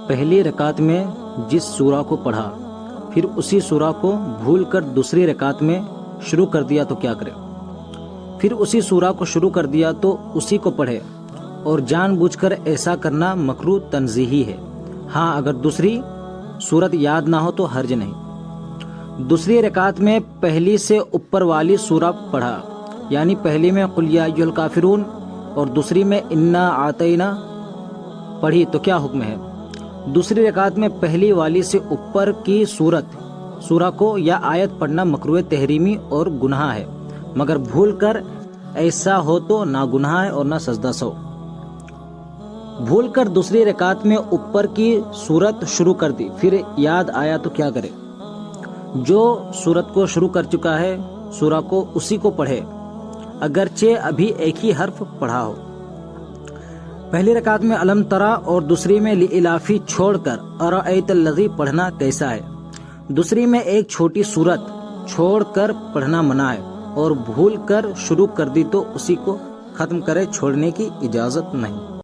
پہلی رکعت میں جس سورہ کو پڑھا پھر اسی سورہ کو بھول کر دوسری رکعت میں شروع کر دیا تو کیا کرے؟ پھر اسی سورہ کو شروع کر دیا تو اسی کو پڑھے، اور جان بوجھ کر ایسا کرنا مکروہ تنزیہی ہے۔ ہاں اگر دوسری سورت یاد نہ ہو تو حرج نہیں۔ دوسری رکعت میں پہلی سے اوپر والی سورہ پڑھا، یعنی پہلی میں قل یا ایھا الکافرون اور دوسری میں انا اعطینا پڑھی تو کیا حکم ہے؟ دوسری رکعت میں پہلی والی سے اوپر کی سورہ کو یا آیت پڑھنا مکروہ تحریمی اور گناہ ہے، مگر بھول کر ایسا ہو تو نہ گناہ ہے اور نہ سجدہ سہو۔ بھول کر دوسری رکعت میں اوپر کی سورت شروع کر دی، پھر یاد آیا تو کیا کرے؟ جو سورت کو شروع کر چکا ہے سورہ کو اسی کو پڑھے، اگرچہ ابھی ایک ہی حرف پڑھا ہو۔ پہلی رکعت میں الم تری اور دوسری میں لإلافی چھوڑ کر ارأیت الذی پڑھنا کیسا ہے؟ دوسری میں ایک چھوٹی سورت چھوڑ کر پڑھنا منع ہے، اور بھول کر شروع کر دی تو اسی کو ختم کرے، چھوڑنے کی اجازت نہیں۔